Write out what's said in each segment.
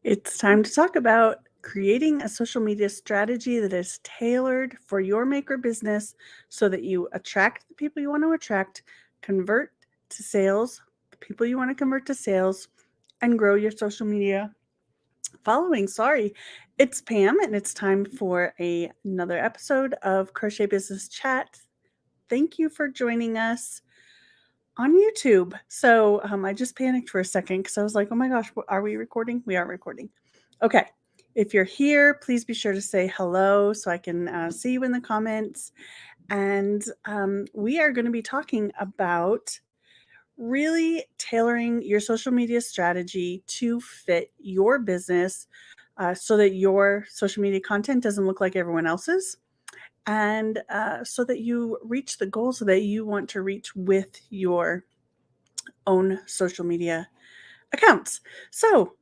It's time to talk about creating a social media strategy that is tailored for your maker business so that you attract the people you want to attract, convert to sales, the people you want to convert to sales, and grow your social media following. Sorry, it's Pam, and it's time for another episode of Crochet Business Chat. Thank you for joining us on YouTube. I just panicked for a second because I was like, oh my gosh, are we recording? We are recording. Okay. If you're here, please be sure to say hello so I can see you in the comments. And we are going to be talking about really tailoring your social media strategy to fit your business so that your social media content doesn't look like everyone else's and so that you reach the goals that you want to reach with your own social media accounts. So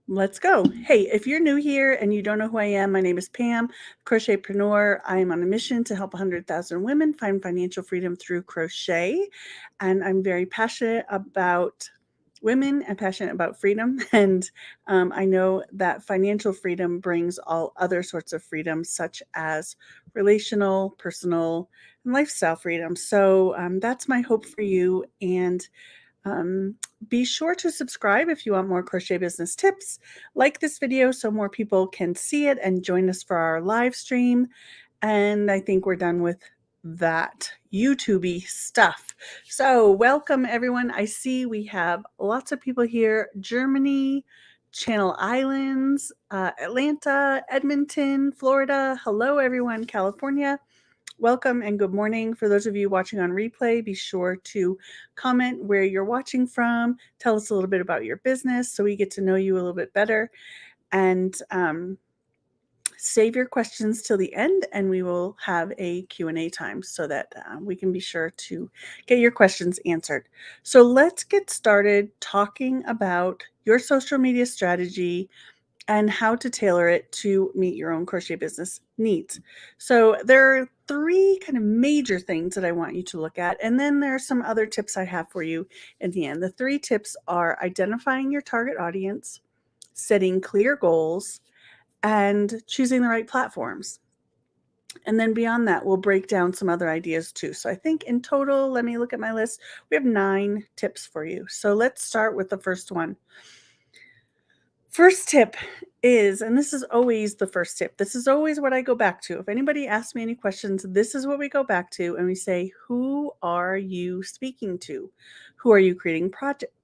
let's go. Hey, if you're new here and you don't know who I am, my name is Pam, Crochetpreneur. I am on a mission to help 100,000 women find financial freedom through crochet. And I'm very passionate about women and passionate about freedom. And I know that financial freedom brings all other sorts of freedom, such as relational, personal, and lifestyle freedom. So that's my hope for you. And um, be sure to subscribe if you want more crochet business tips. Like this video so more people can see it and join us for our live stream. And I think we're done with that YouTube-y stuff. So welcome everyone. I see we have lots of people here. Germany, Channel Islands, Atlanta, Edmonton, Florida. Hello everyone, California. Welcome and good morning. For those of you watching on replay, be sure to comment where you're watching from. Tell us a little bit about your business so we get to know you a little bit better. And save your questions till the end, and we will have a Q&A time so that we can be sure to get your questions answered. So let's get started talking about your social media strategy and how to tailor it to meet your own crochet business needs. So there are three kind of major things that I want you to look at, and then there are some other tips I have for you in the end. The three tips are identifying your target audience, setting clear goals, and choosing the right platforms. And then beyond that, we'll break down some other ideas too. So I think in total, let me look at my list. We have 9 tips for you. So let's start with the first one. First tip is, and this is always the first tip, this is always what I go back to. If anybody asks me any questions, this is what we go back to, and we say, who are you speaking to? Who are you creating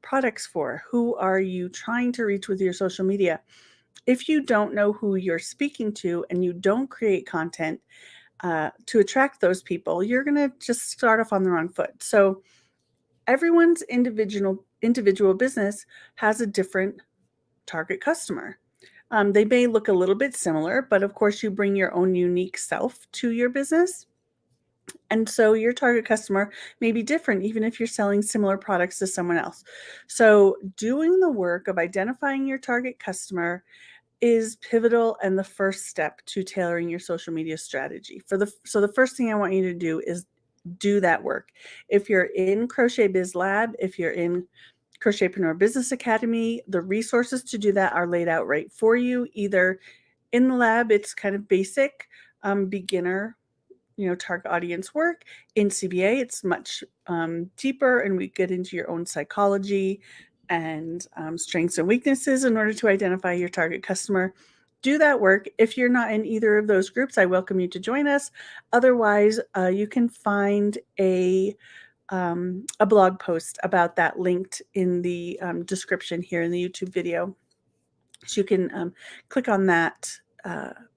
products for? Who are you trying to reach with your social media? If you don't know who you're speaking to and you don't create content to attract those people, you're going to just start off on the wrong foot. So everyone's individual business has a different target customer. They may look a little bit similar, but of course you bring your own unique self to your business. And so your target customer may be different, even if you're selling similar products to someone else. So doing the work of identifying your target customer is pivotal and the first step to tailoring your social media strategy. So the first thing I want you to do is do that work. If you're in Crochet Biz Lab, if you're in Crochetpreneur Business Academy, the resources to do that are laid out right for you. Either in the lab, it's kind of basic, beginner, target audience work. In CBA, it's much deeper, and we get into your own psychology and strengths and weaknesses in order to identify your target customer. Do that work. If you're not in either of those groups, I welcome you to join us. Otherwise, you can find a blog post about that linked in the description here in the YouTube video. So you can click on that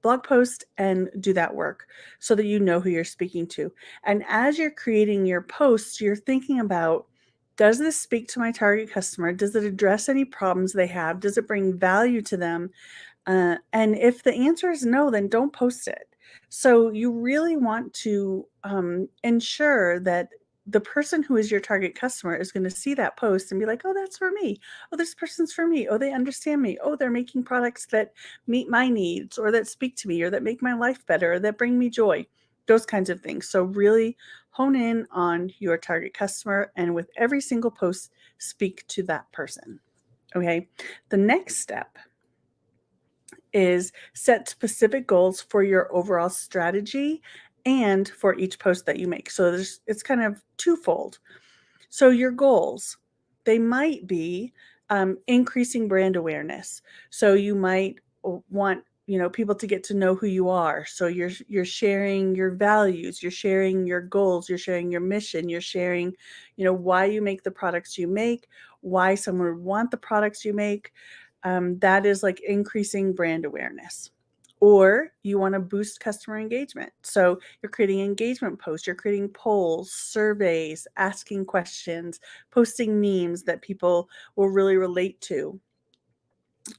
blog post and do that work so that you know who you're speaking to. And as you're creating your posts, you're thinking about, does this speak to my target customer? Does it address any problems they have? Does it bring value to them? And if the answer is no, then don't post it. So you really want to ensure that the person who is your target customer is going to see that post and be like, oh, that's for me. Oh, this person's for me. Oh, they understand me. Oh, they're making products that meet my needs or that speak to me or that make my life better or that bring me joy. Those kinds of things. So really hone in on your target customer and with every single post, speak to that person. Okay. The next step is set specific goals for your overall strategy and for each post that you make. So it's kind of twofold. So your goals, they might be increasing brand awareness. So you might want people to get to know who you are. So you're sharing your values, you're sharing your goals, you're sharing your mission, you're sharing, why you make the products you make, why someone would want the products you make. That is like increasing brand awareness. Or you want to boost customer engagement. So you're creating engagement posts, you're creating polls, surveys, asking questions, posting memes that people will really relate to.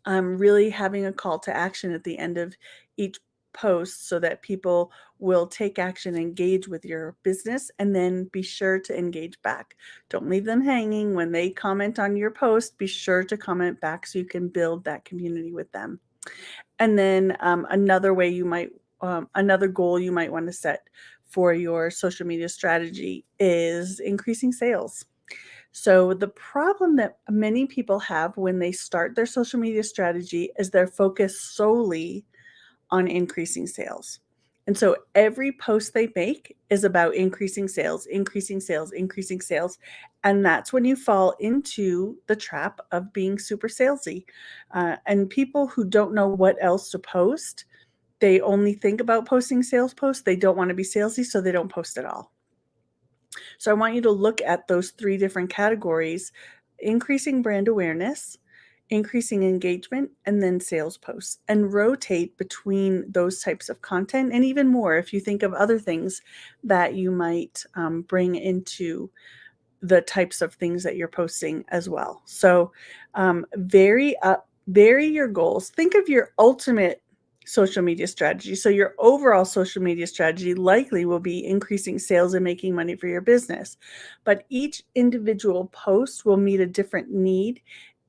Really having a call to action at the end of each post so that people will take action, engage with your business, and then be sure to engage back. Don't leave them hanging. When they comment on your post, be sure to comment back so you can build that community with them. And then another goal you might want to set for your social media strategy is increasing sales. So the problem that many people have when they start their social media strategy is they're focused solely on increasing sales. And so every post they make is about increasing sales, increasing sales, increasing sales. And that's when you fall into the trap of being super salesy. And people who don't know what else to post, they only think about posting sales posts. They don't want to be salesy, so they don't post at all. So I want you to look at those three different categories: increasing brand awareness, increasing engagement, and then sales posts, and rotate between those types of content and even more if you think of other things that you might bring into the types of things that you're posting as well. So vary your goals. Think of your ultimate social media strategy. So your overall social media strategy likely will be increasing sales and making money for your business. But each individual post will meet a different need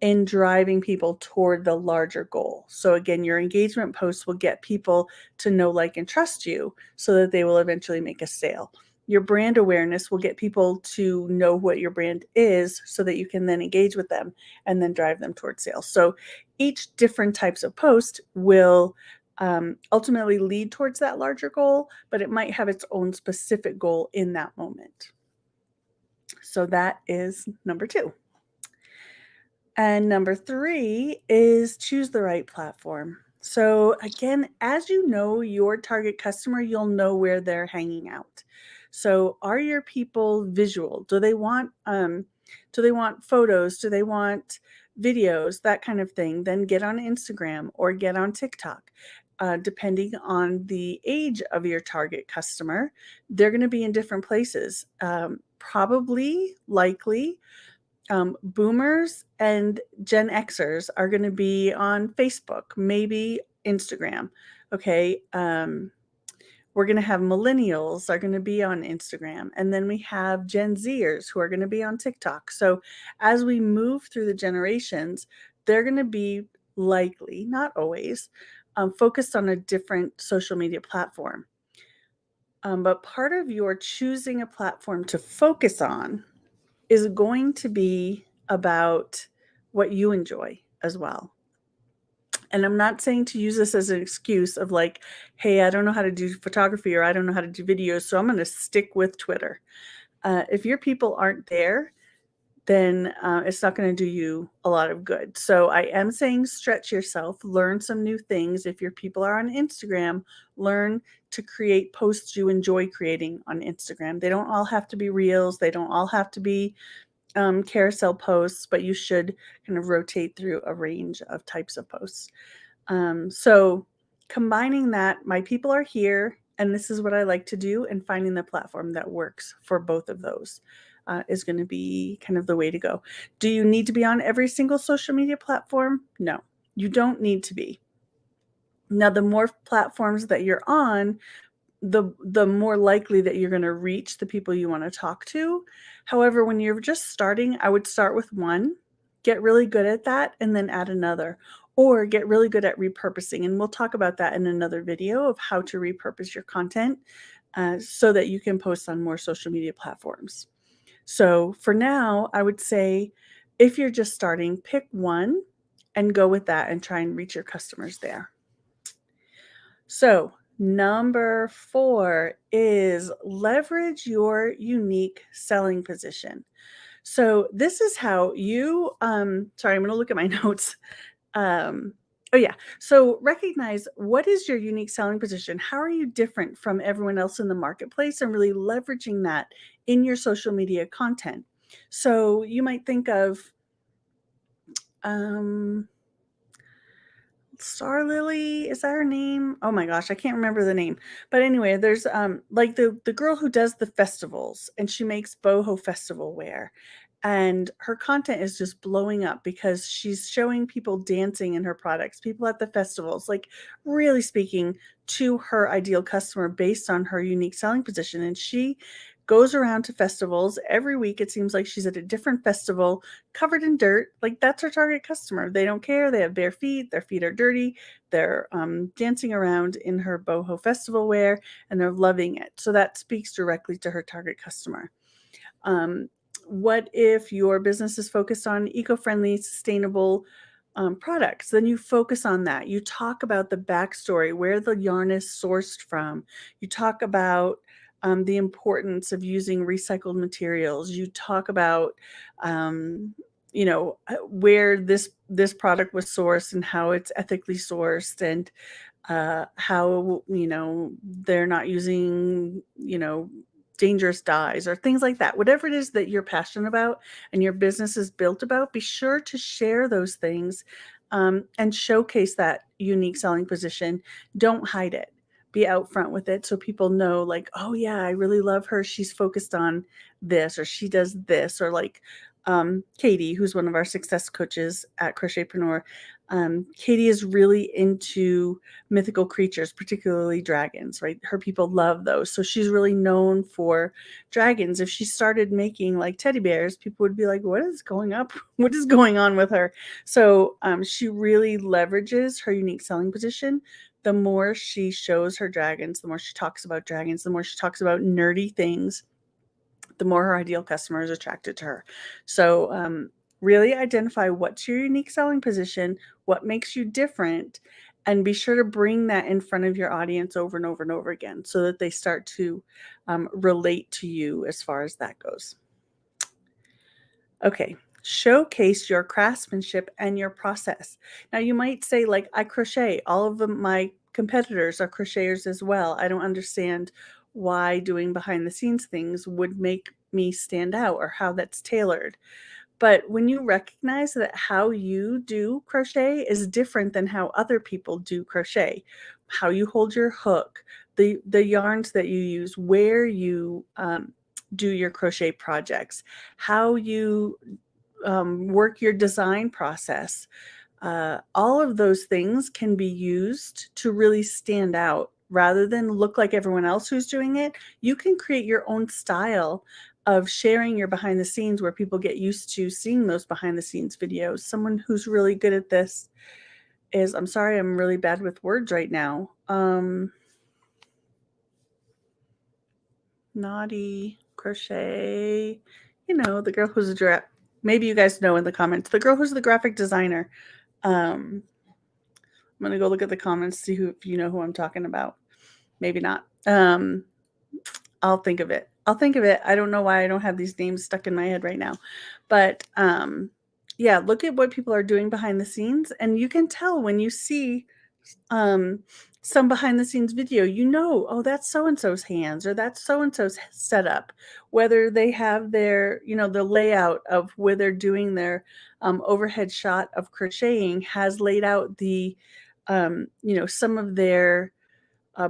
in driving people toward the larger goal. So again, your engagement posts will get people to know, like, and trust you so that they will eventually make a sale. Your brand awareness will get people to know what your brand is so that you can then engage with them and then drive them towards sales. So each different types of post will ultimately lead towards that larger goal, but it might have its own specific goal in that moment. So that is number 2. And number 3 is choose the right platform. So again, as you know your target customer, you'll know where they're hanging out. So are your people visual? Do they want photos? Do they want videos? That kind of thing. Then get on Instagram or get on TikTok. Depending on the age of your target customer, they're going to be in different places. Likely, boomers and Gen Xers are going to be on Facebook, maybe Instagram. Okay. We're going to have millennials are going to be on Instagram. And then we have Gen Zers who are going to be on TikTok. So as we move through the generations, they're going to be likely, not always, focused on a different social media platform. But part of your choosing a platform to focus on is going to be about what you enjoy as well. And I'm not saying to use this as an excuse of like, hey, I don't know how to do photography or I don't know how to do videos, so I'm going to stick with Twitter. If your people aren't there, then it's not going to do you a lot of good. So I am saying stretch yourself, learn some new things. If your people are on Instagram, learn to create posts you enjoy creating on Instagram. They don't all have to be reels. They don't all have to be carousel posts, but you should kind of rotate through a range of types of posts. So combining that, my people are here and this is what I like to do, and finding the platform that works for both of those is going to be kind of the way to go. Do you need to be on every single social media platform? No, you don't need to be. Now, the more platforms that you're on, the more likely that you're going to reach the people you want to talk to. However, when you're just starting, I would start with one, get really good at that, and then add another, or get really good at repurposing. And we'll talk about that in another video of how to repurpose your content so that you can post on more social media platforms. So for now, I would say If you're just starting, pick one and go with that and try and reach your customers there. So, number 4 is leverage your unique selling position. So, this is how you, sorry, I'm going to look at my notes. Um, oh, yeah. So, recognize what is your unique selling position? How are you different from everyone else in the marketplace and really leveraging that in your social media content? So, you might think of, um, Star Lily, is that her name? Oh my gosh, I can't remember the name. But anyway, there's like the girl who does the festivals and she makes boho festival wear. And her content is just blowing up because she's showing people dancing in her products, people at the festivals, like really speaking to her ideal customer based on her unique selling position. And she goes around to festivals every week. It seems like she's at a different festival covered in dirt. Like that's her target customer. They don't care. They have bare feet. Their feet are dirty. They're dancing around in her boho festival wear and they're loving it. So that speaks directly to her target customer. Um, what if your business is focused on eco-friendly, sustainable products? Then you focus on that. You talk about the backstory, where the yarn is sourced from. You talk about the importance of using recycled materials. You talk about where this product was sourced and how it's ethically sourced and how they're not using dangerous dyes or things like that. Whatever it is that you're passionate about and your business is built about, be sure to share those things and showcase that unique selling position. Don't hide it. Be out front with it so people know, like, oh yeah, I really love her. She's focused on this, or she does this, or like Katie, who's one of our success coaches at Crochetpreneur. Katie is really into mythical creatures, particularly dragons, right? Her people love those. So she's really known for dragons. If she started making like teddy bears, people would be like, what is going up? What is going on with her? So she really leverages her unique selling position. The more she shows her dragons, the more she talks about dragons, the more she talks about nerdy things, the more her ideal customer is attracted to her. So really identify what's your unique selling position, what makes you different, and be sure to bring that in front of your audience over and over and over again so that they start to relate to you as far as that goes. Okay, showcase your craftsmanship and your process. Now you might say, like, I crochet. All of my competitors are crocheters as well. I don't understand why doing behind the scenes things would make me stand out or how that's tailored. But when you recognize that how you do crochet is different than how other people do crochet, how you hold your hook, the yarns that you use, where you do your crochet projects, how you work your design process, all of those things can be used to really stand out rather than look like everyone else who's doing it. You can create your own style of sharing your behind the scenes where people get used to seeing those behind the scenes videos. Someone who's really good at this is, I'm sorry, I'm really bad with words right now. Naughty crochet, the girl who's a maybe you guys know in the comments, the girl who's the graphic designer. I'm gonna go look at the comments, see if you know who I'm talking about. Maybe not. I'll think of it. I don't know why I don't have these names stuck in my head right now. But yeah, look at what people are doing behind the scenes, and you can tell when you see some behind the scenes video, oh, that's so and so's hands, or that's so and so's setup. Whether they have their, the layout of where they're doing their overhead shot of crocheting has laid out the, some of their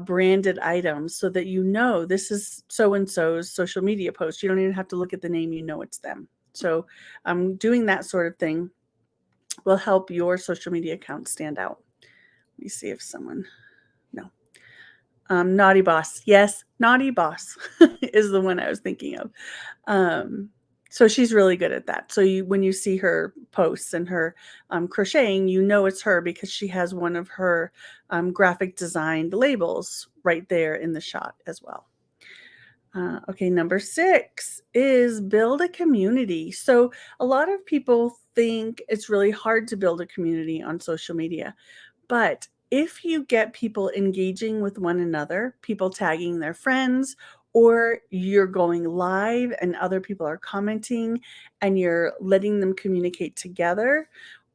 branded items so that this is so and so's social media post. You don't even have to look at the name; it's them. So, doing that sort of thing will help your social media account stand out. Let me see if someone, no. Naughty Boss. Yes, Naughty Boss is the one I was thinking of. So she's really good at that. So when you see her posts and her crocheting, it's her because she has one of her graphic designed labels right there in the shot as well. Okay, number 6 is build a community. So a lot of people think it's really hard to build a community on social media. But if you get people engaging with one another, people tagging their friends, or you're going live and other people are commenting and you're letting them communicate together,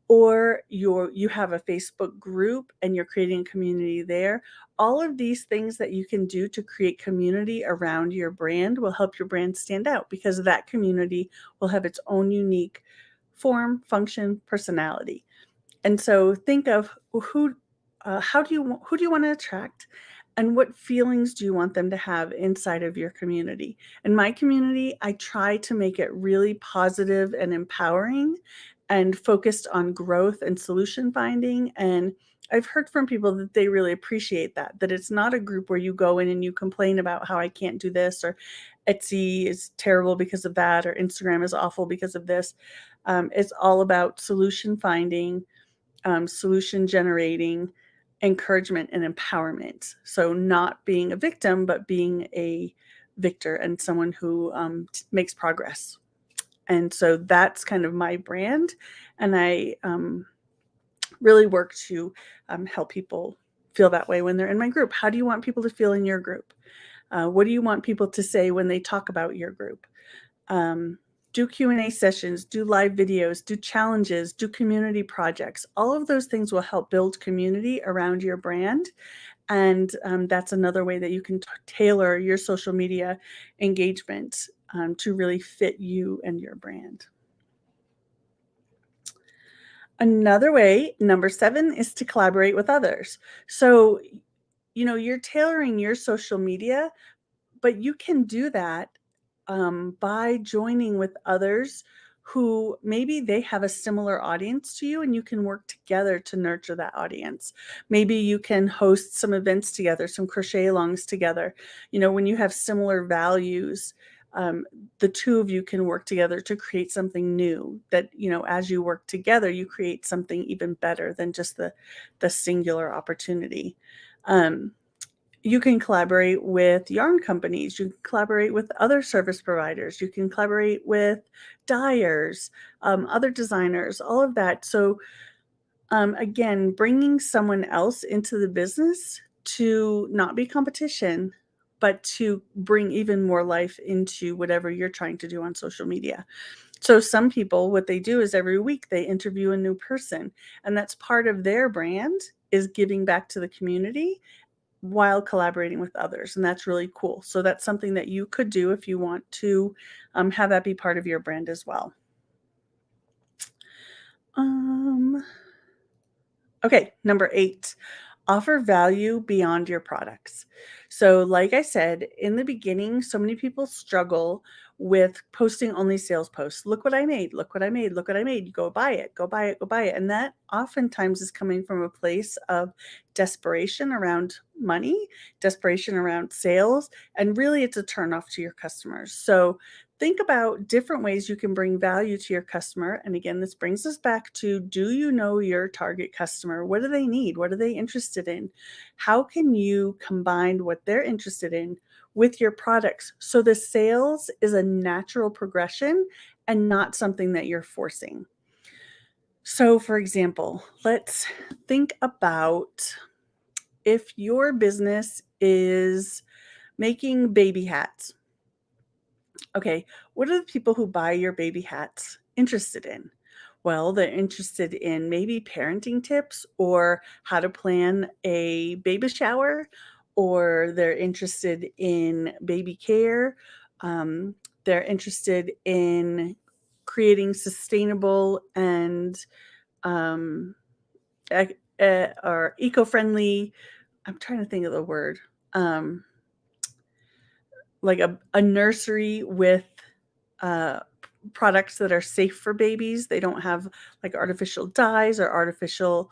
or you have a Facebook group and you're creating a community there, all of these things that you can do to create community around your brand will help your brand stand out, because that community will have its own unique form, function, personality. And so think of who do you want to attract, and what feelings do you want them to have inside of your community? In my community, I try to make it really positive and empowering and focused on growth and solution finding. And I've heard from people that they really appreciate that it's not a group where you go in and you complain about how I can't do this, or Etsy is terrible because of that, or Instagram is awful because of this. It's all about solution finding, solution generating, encouragement, and empowerment. So not being a victim, but being a victor and someone who makes progress. And so that's kind of my brand. And I really work to help people feel that way when they're in my group. How do you want people to feel in your group? What do you want people to say when they talk about your group? Do Q&A sessions, do live videos, do challenges, do community projects. All of those things will help build community around your brand. And that's another way that you can tailor your social media engagement to really fit you and your brand. Another way, number 7, is to collaborate with others. So, you're tailoring your social media, but you can do that by joining with others who maybe they have a similar audience to you, and you can work together to nurture that audience. Maybe you can host some events together, some crochet alongs together. When you have similar values, the two of you can work together to create something new that, as you work together, you create something even better than just the singular opportunity. You can collaborate with yarn companies. You can collaborate with other service providers. You can collaborate with dyers, other designers, all of that. So again, bringing someone else into the business to not be competition, but to bring even more life into whatever you're trying to do on social media. So some people, what they do is every week they interview a new person, and that's part of their brand, is giving back to the community while collaborating with others. And that's really cool. So that's something that you could do if you want to have that be part of your brand as well. Okay, number 8, offer value beyond your products. So like I said, in the beginning, so many people struggle with posting only sales posts. Look what I made, look what I made, look what I made. Go buy it, go buy it, go buy it. And that oftentimes is coming from a place of desperation around money, desperation around sales, and really it's a turnoff to your customers. So think about different ways you can bring value to your customer. And again, this brings us back to, do you know your target customer? What do they need? What are they interested in? How can you combine what they're interested in with your products so the sales is a natural progression and not something that you're forcing? So, for example, let's think about if your business is making baby hats. Okay, what are the people who buy your baby hats interested in? Well, they're interested in maybe parenting tips, or how to plan a baby shower, or they're interested in baby care. They're interested in creating sustainable and um, or eco-friendly. I'm trying to think of the word. Um, like a nursery with uh, products that are safe for babies. They don't have like artificial dyes or artificial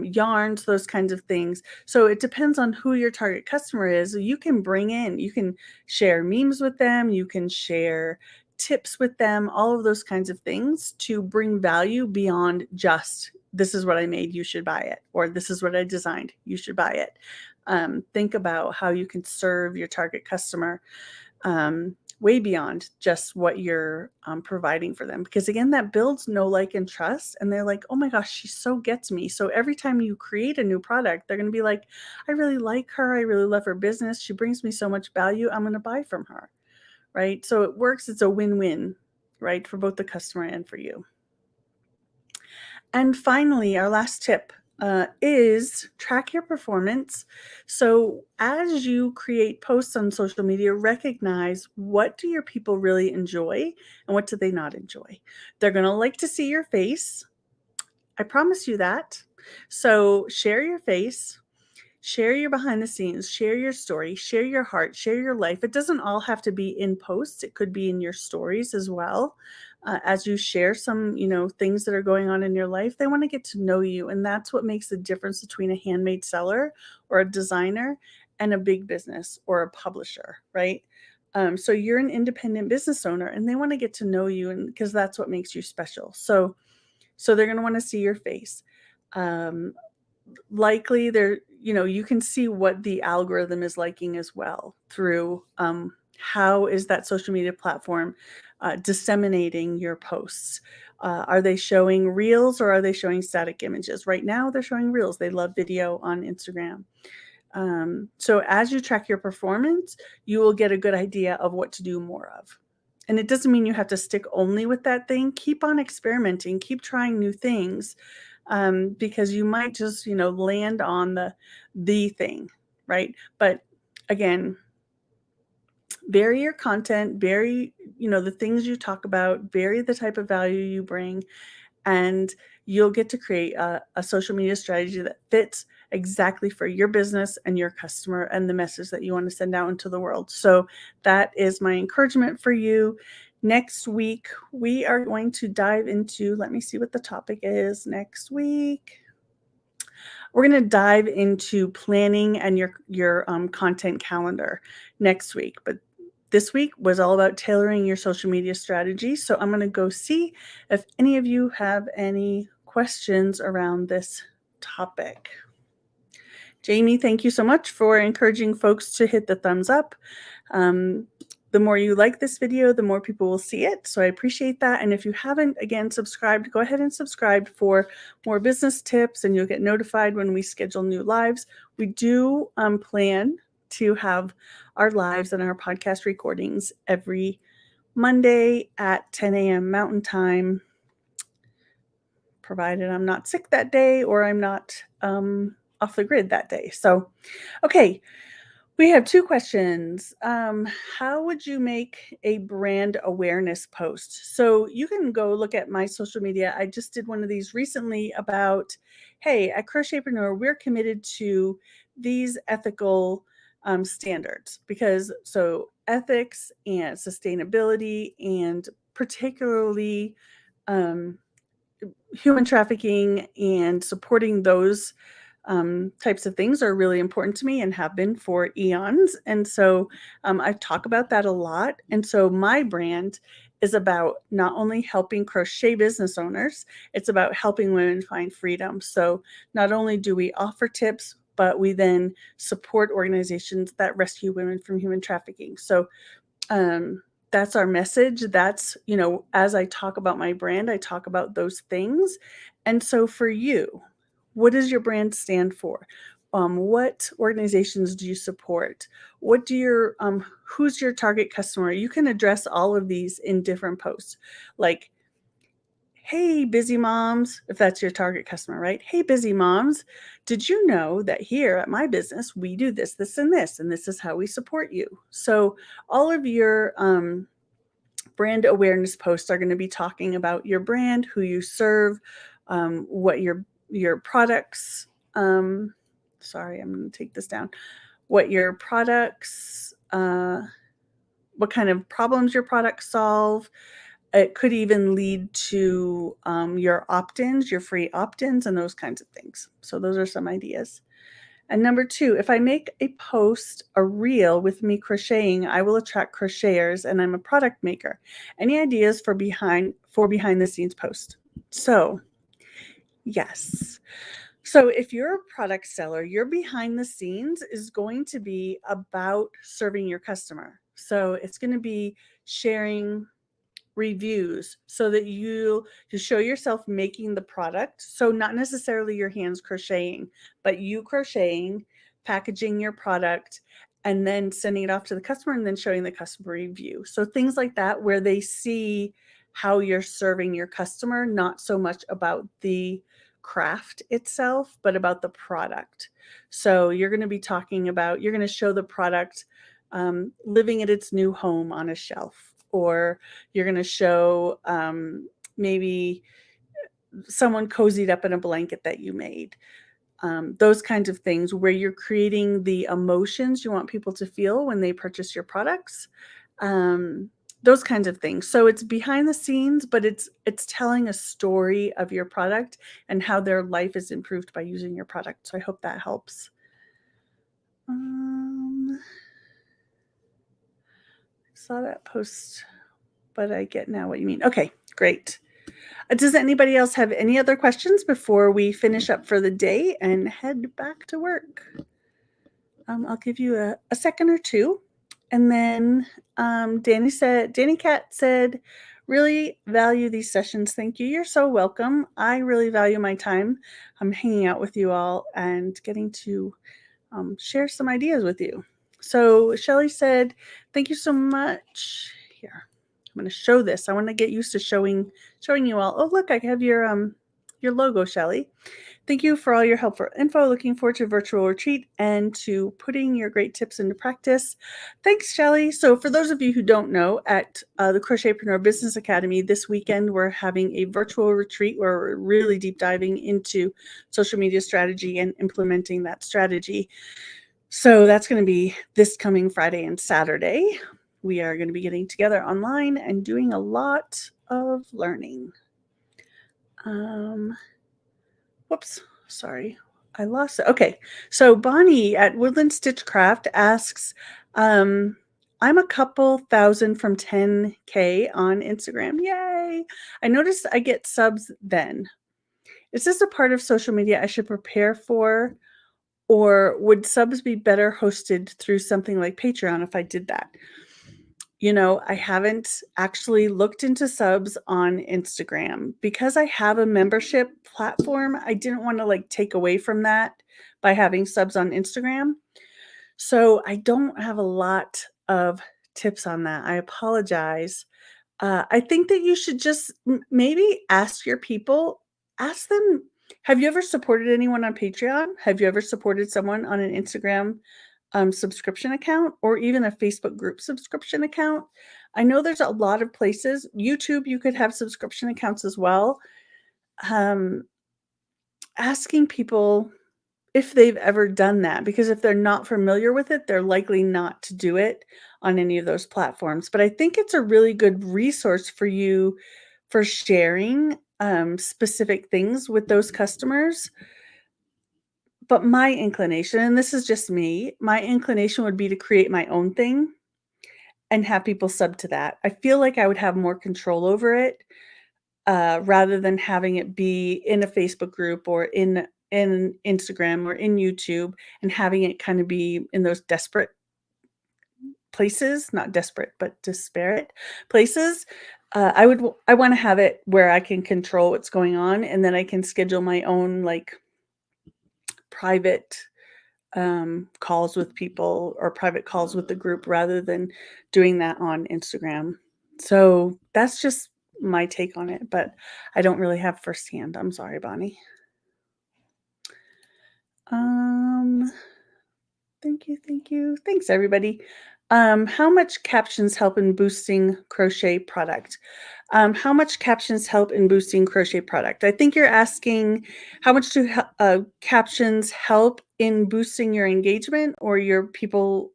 yarns, those kinds of things. So it depends on who your target customer is. You can share memes with them, you can share tips with them, all of those kinds of things to bring value beyond just, this is what I made, you should buy it, or this is what I designed, you should buy it. Think about how you can serve your target customer. way beyond just what you're providing for them. Because again, that builds know, like, and trust. And they're like, oh my gosh, she so gets me. So every time you create a new product, they're going to be like, I really like her. I really love her business. She brings me so much value. I'm going to buy from her. Right. So it works. It's a win-win, right, for both the customer and for you. And finally, our last tip is track your performance. So as you create posts on social media, recognize what do your people really enjoy and what do they not enjoy. They're going to like to see your face. I promise you that. So share your face. Share your behind the scenes, share your story, share your heart, share your life. It doesn't all have to be in posts. It could be in your stories as well. As you share some, things that are going on in your life, they want to get to know you. And that's what makes the difference between a handmade seller or a designer and a big business or a publisher, right? So you're an independent business owner and they want to get to know you, and because that's what makes you special. So they're going to want to see your face. Likely you can see what the algorithm is liking as well through how is that social media platform disseminating your posts. Are they showing reels or are they showing static images? Right now they're showing reels. They love video on Instagram. So as you track your performance, you will get a good idea of what to do more of. And it doesn't mean you have to stick only with that thing. Keep on experimenting, keep trying new things, because you might just, land on the thing, right? But again, vary your content, vary, the things you talk about, vary the type of value you bring, and you'll get to create a social media strategy that fits exactly for your business and your customer and the message that you want to send out into the world. So that is my encouragement for you. Next week, we are going to dive into, let me see what the topic is next week. We're going to dive into planning and your content calendar next week. But this week was all about tailoring your social media strategy. So I'm going to go see if any of you have any questions around this topic. Jamie, thank you so much for encouraging folks to hit the thumbs up. The more you like this video, the more people will see it. So I appreciate that. And if you haven't, again, subscribed, go ahead and subscribe for more business tips, and you'll get notified when we schedule new lives. We do plan to have our lives and our podcast recordings every Monday at 10 a.m. Mountain Time, provided I'm not sick that day or I'm not off the grid that day. So, okay. We have two questions. How would you make a brand awareness post? So you can go look at my social media. I just did one of these recently about, hey, at Crochetpreneur, we're committed to these ethical standards, because so ethics and sustainability and particularly human trafficking and supporting those types of things are really important to me and have been for eons. And so I talk about that a lot. And so my brand is about not only helping crochet business owners, it's about helping women find freedom. So not only do we offer tips, but we then support organizations that rescue women from human trafficking. So that's our message. That's, as I talk about my brand, I talk about those things. And so for you, what does your brand stand for? What organizations do you support? What do your who's your target customer? You can address all of these in different posts. Like, hey, busy moms, if that's your target customer, right? Hey, busy moms, did you know that here at my business, we do this, this, and this is how we support you? So all of your brand awareness posts are going to be talking about your brand, who you serve, what your products, sorry, I'm going to take this down, what your products, what kind of problems your products solve. It could even lead to your opt-ins, your free opt-ins, and those kinds of things. So those are some ideas. And number two, if I make a post, a reel with me crocheting, I will attract crocheters, and I'm a product maker. Any ideas for behind the scenes post? So yes. So if you're a product seller, your behind the scenes is going to be about serving your customer. So it's going to be sharing reviews so that you show yourself making the product. So not necessarily your hands crocheting, but you crocheting, packaging your product, and then sending it off to the customer and then showing the customer review. So things like that where they see how you're serving your customer, not so much about the craft itself, but about the product. So you're going to be talking about, you're going to show the product living at its new home on a shelf, or you're going to show maybe someone cozied up in a blanket that you made. Those kinds of things where you're creating the emotions you want people to feel when they purchase your products. Those kinds of things. So it's behind the scenes, but it's telling a story of your product and how their life is improved by using your product. So I hope that helps. Saw that post, but I get now what you mean. Okay, great. Does anybody else have any other questions before we finish up for the day and head back to work? I'll give you a second or two. And then Danny Cat said, really value these sessions. Thank you. You're so welcome. I really value my time. I'm hanging out with you all and getting to share some ideas with you. So Shelly said, thank you so much. Here, I'm going to show this. I want to get used to showing you all. Oh, look, I have your logo, Shelly. Thank you for all your helpful info. Looking forward to a virtual retreat and to putting your great tips into practice. Thanks, Shelly. So for those of you who don't know, at the Crochetpreneur Business Academy this weekend, we're having a virtual retreat where we're really deep diving into social media strategy and implementing that strategy. So that's going to be this coming Friday and Saturday. We are going to be getting together online and doing a lot of learning. Whoops, sorry, I lost it. Okay, so Bonnie at Woodland Stitchcraft asks, I'm a couple thousand from 10K on Instagram. Yay! I noticed I get subs then. Is this a part of social media I should prepare for? Or would subs be better hosted through something like Patreon if I did that? You know, I haven't actually looked into subs on Instagram because I have a membership platform. I didn't want to like take away from that by having subs on Instagram. So I don't have a lot of tips on that. I apologize. I think that you should just maybe ask your people, ask them, have you ever supported anyone on Patreon? Have you ever supported someone on an Instagram subscription account or even a Facebook group subscription account? I know there's a lot of places. YouTube, you could have subscription accounts as well. Asking people if they've ever done that, because if they're not familiar with it, they're likely not to do it on any of those platforms. But I think it's a really good resource for you for sharing specific things with those customers. But my inclination, and this is just me, my inclination would be to create my own thing and have people sub to that. I feel like I would have more control over it rather than having it be in a Facebook group or in Instagram or in YouTube and having it kind of be in those desperate places, not desperate, but disparate places. I want to have it where I can control what's going on, and then I can schedule my own like private calls with people or private calls with the group rather than doing that on Instagram. So that's just my take on it, but I don't really have firsthand. I'm sorry, Bonnie. Thank you. Thanks, everybody. How much captions help in boosting crochet product? How much captions help in boosting crochet product? I think you're asking how much do captions help in boosting your engagement or your people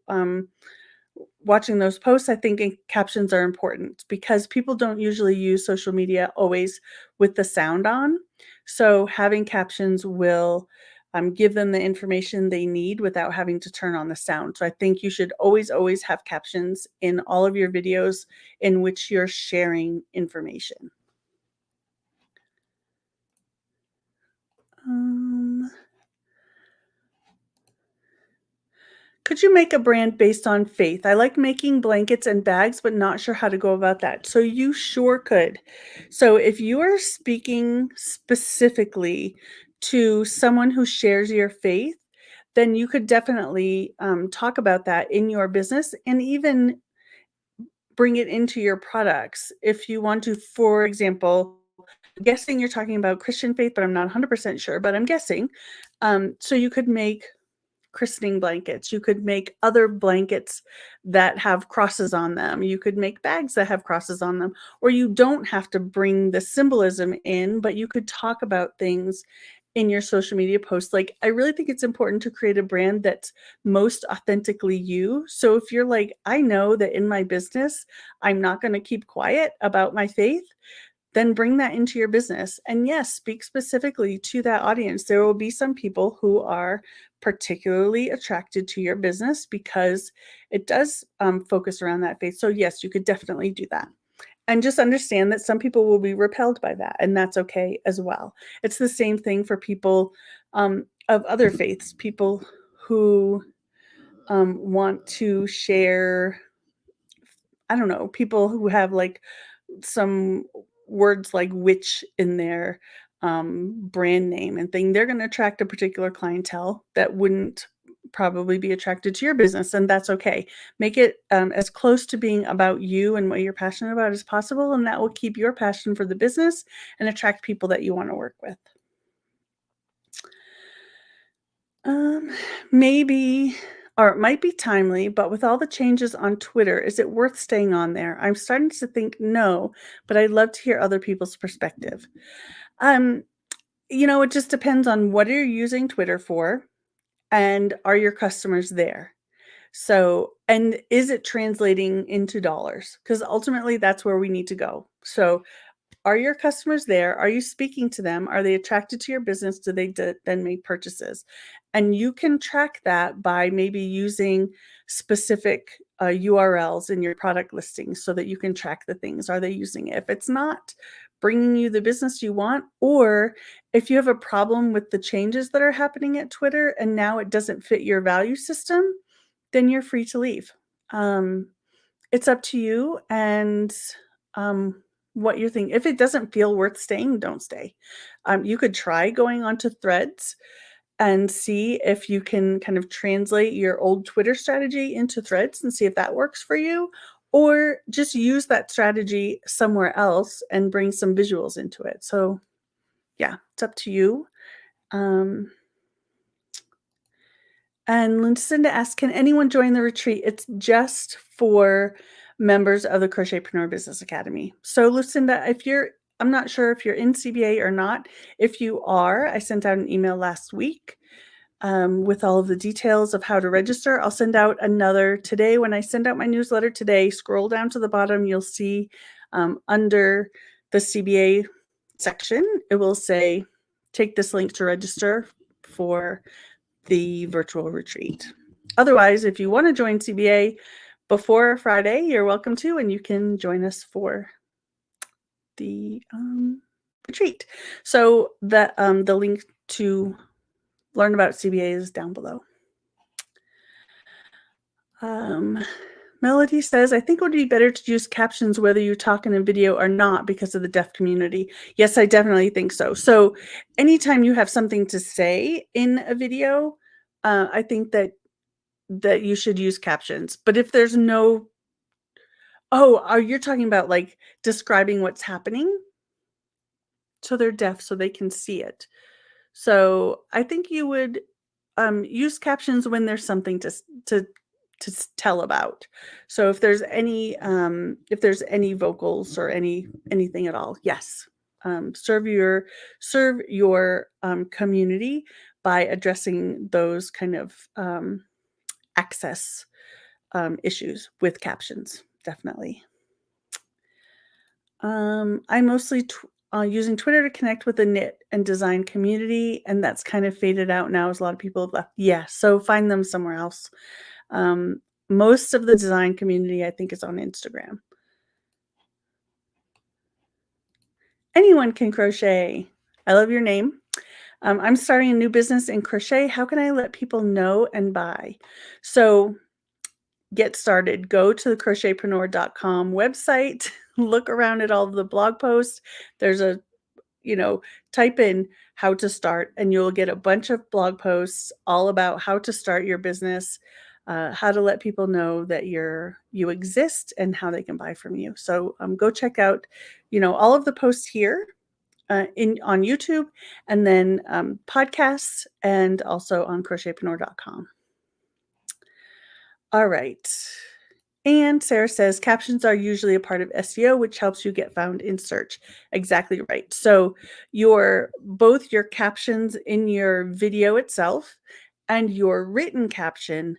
watching those posts. I think captions are important because people don't usually use social media always with the sound on. So having captions will give them the information they need without having to turn on the sound. So I think you should always have captions in all of your videos in which you're sharing information. Could you make a brand based on faith? I like making blankets and bags, but not sure how to go about that. So you sure could. So if you are speaking specifically to someone who shares your faith, then you could definitely talk about that in your business and even bring it into your products. If you want to, for example, I'm guessing you're talking about Christian faith, but I'm not 100% sure, but I'm guessing. So you could make christening blankets. You could make other blankets that have crosses on them. You could make bags that have crosses on them, or you don't have to bring the symbolism in, but you could talk about things in your social media posts. Like, I really think it's important to create a brand that's most authentically you. So if you're like, I know that in my business, I'm not going to keep quiet about my faith, then bring that into your business. And yes, speak specifically to that audience. There will be some people who are particularly attracted to your business because it does focus around that faith. So yes, you could definitely do that. And just understand that some people will be repelled by that, and that's okay as well. It's the same thing for people of other faiths, people who want to share, I don't know, people who have like some words like witch in their brand name and thing. They're going to attract a particular clientele that wouldn't probably be attracted to your business, and that's okay. Make it as close to being about you and what you're passionate about as possible, and that will keep your passion for the business and attract people that you want to work with. Maybe, or it might be timely, but with all the changes on Twitter, is it worth staying on there? I'm starting to think no, but I'd love to hear other people's perspective. Um, it just depends on what you're using Twitter for, and are your customers there? So, and is it translating into dollars? Because ultimately that's where we need to go. So, are your customers there? Are you speaking to them? Are they attracted to your business? Do they then make purchases? And you can track that by maybe using specific URLs in your product listings so that you can track the things. Are they using it? If it's not bringing you the business you want, or if you have a problem with the changes that are happening at Twitter and now it doesn't fit your value system, then you're free to leave. It's up to you and what you're thinking. If it doesn't feel worth staying, don't stay. You could try going onto Threads and see if you can kind of translate your old Twitter strategy into Threads and see if that works for you, or just use that strategy somewhere else and bring some visuals into it. So, yeah, it's up to you. Um, And Lucinda asks, can anyone join the retreat? It's just for members of the Crochetpreneur Business Academy. So Lucinda, I'm not sure if you're in CBA or not. If you are, I sent out an email last week with all of the details of how to register. I'll send out another today. When I send out my newsletter today, scroll down to the bottom, you'll see under the CBA section, it will say, take this link to register for the virtual retreat. Otherwise, if you want to join CBA before Friday, you're welcome to, and you can join us for the retreat. So the link to learn about CBA is down below. Melody says, I think it would be better to use captions whether you talk in a video or not because of the deaf community. Yes, I definitely think so. So anytime you have something to say in a video, I think that you should use captions. But if there's no, are you talking about like describing what's happening? So they're deaf so they can see it. So I think you would use captions when there's something to tell about. So if there's any vocals or anything at all, yes. Serve your community by addressing those kind of access issues with captions, definitely. I'm mostly using Twitter to connect with the knit and design community, and that's kind of faded out now as a lot of people have left. Yeah, so find them somewhere else. Most of the design community, I think, is on Instagram. Anyone can crochet. I love your name. I'm starting a new business in crochet. How can I let people know and buy? So get started. Go to the crochetpreneur.com website, look around at all the blog posts. There's a, type in how to start, and you'll get a bunch of blog posts all about how to start your business, how to let people know that you exist and how they can buy from you. So go check out, all of the posts here on YouTube, and then podcasts, and also on crochetpreneur.com. All right. And Sarah says captions are usually a part of SEO, which helps you get found in search. Exactly right. So both your captions in your video itself and your written caption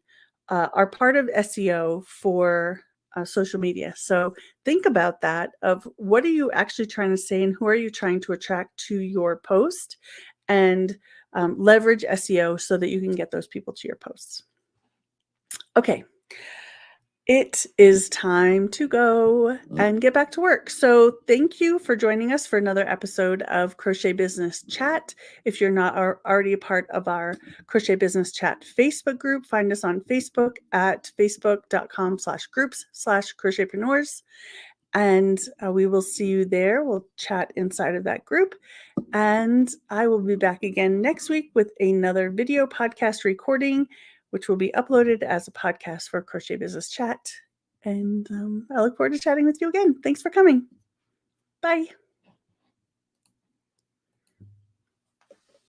are part of SEO for social media. So think about that, of what are you actually trying to say and who are you trying to attract to your post, and leverage SEO so that you can get those people to your posts. Okay. It is time to go and get back to work. So thank you for joining us for another episode of Crochet Business Chat. If you're not already a part of our Crochet Business Chat Facebook group, find us on Facebook at facebook.com/groups/crochetpreneurs. And we will see you there. We'll chat inside of that group. And I will be back again next week with another video podcast recording, which will be uploaded as a podcast for Crochet Business Chat. And I look forward to chatting with you again. Thanks for coming. Bye.